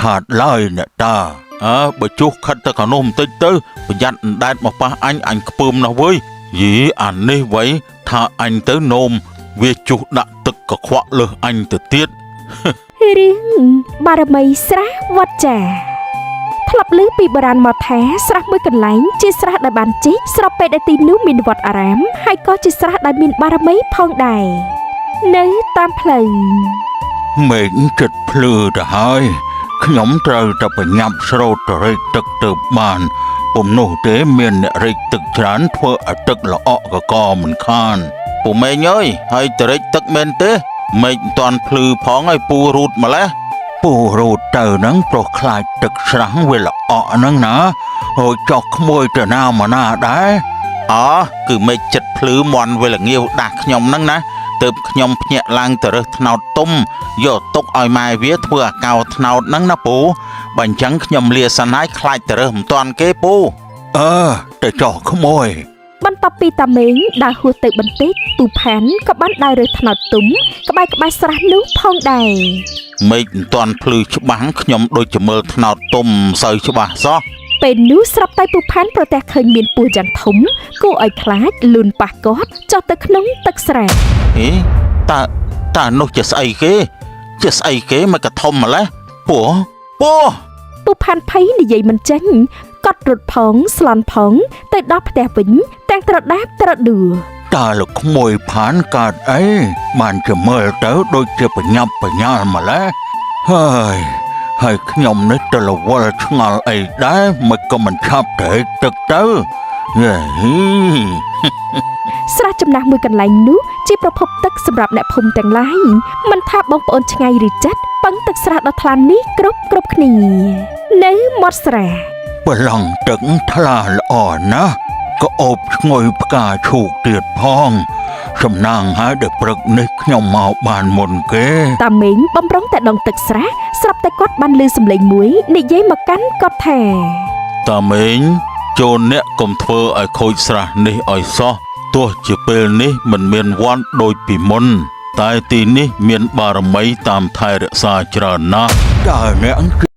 ขาดเลยเนี่ยตาបើជុះខិតទៅខាងនោះបន្តិចទៅប្រយ័ត្នអណ្ដែតមកប៉ះអញខ្ពើមណាស់វើយយីអានេះໄວថាអញទៅនោមវាជុះដាក់ទឹកកខ្វក់លើសអញទៅទៀតរឿងបារមីស្រះវត្តចាធ្លាប់ឮពីបុរាណមកថាស្រះមួយកន្លែងជាស្រះដែលបានជីកស្របពេលដែលទីនោះមានវត្តអារាមហើយក៏ជាស្រះដែលមានបារមីផងដែរនៅតាមផ្លូវមេឃចិត្តភ្លឺទៅហើយខ្ញុំត្រូវតែប្រញាប់ស្រោតទៅរែកទឹកទៅបានពុំនោះទេមានអ្នករែកទឹកច្រើនធ្វើឲ្យទឹកល្អក់កកមិនខានពូមេងអើយហើយទៅរែកទឹកមែនទេមេឃមិនតាន់ភ្លឺផងឲ្យពូរូតម្លេះពូរូតទៅហ្នឹងព្រោះខ្លាចទឹកស្រះវាល្អក់ហ្នឹងណាហើយចោះក្មួយទៅណាមកណាដែរគឺមេឃចិត្តភ្លឺមន់វាល្ងាវដាស់ខ្ញុំហ្នឹងណាទើបខ្ញុំភ្ញាក់ឡើងទៅរើសថ្នោតទុំយកទុកឲ្យម៉ែវាធ្វើអាកោថ្នោតហ្នឹងណាពូបើអញ្ចឹងខ្ញុំលាសិនហើយខ្លាចទៅរើសមិនតាន់គេពូទៅចោះក្មួយបន្ទាប់ពីតាមេងដើរហួសទៅបន្តិចពូផាន់ក៏បានដើររើសថ្នោតទុំក្បែរស្រះនោះផងដែរមេឃមិនតាន់ភ្លឺច្បាស់ខ្ញុំដូចជាមើលថ្នោតទុំសូវច្បាស់សោះពេលនោះស្រាប់តែពូផាន់ប្រទះឃើញមានពស់យ៉ាងធំគួរឲ្យខ្លាចលូនប៉ះគាត់ចុះទៅក្នុងទឹកស្រះតើនោះជាស្អីគេមកកធំម្ល៉េះពូផាន់ភ័យនិយាយមិនចេញកត់រត់ផងស្លន់ផងទៅដល់ផ្ទះវិញទាំងត្រដាបត្រដួតើលោកក្មួយផានកើតអីបានជាមើលទៅដូចជាបញ្ញាប់បញ្ញាល់ម្ល៉េះហើយខ្ញុំនេះទៅរវល់ឆ្ងល់អីដែរមិនក៏មិនឆាប់ទៅទឹកទៅស្រះចំណាស់មួយកន្លែងនោះជាប្រភពទឹកសម្រាប់អ្នកភូមិទាំងឡាយមិនថាបងប្អូនឆ្ងាយឬជិតពឹងទឹកស្រះដ៏ថ្លានេះគ្រប់គ្នានៅមាត់ស្រះប្រឡងទឹកថ្លាល្អណាស់ក៏អូបឈ្ងុយផ្កាឈូកទៀតផងសំណាងហើយដែលព្រឹកនេះខ្ញុំមកបានមុនគេតាមេងបំរុងតែដងទឹកស្រះស្រាប់តែគាត់បានឮសំឡេងមួយនិយាយមកកាន់គាត់ថាតាមេងចូលអ្នកកុំធ្វើឲ្យខូចស្រះនេះឲ្យសោះទោះជាពេលនេះមិនមានវត្តដូចពីមុនតែទីនេះមានបារមីតាមថែរក្សាច្រើនណាស់តើអ្នក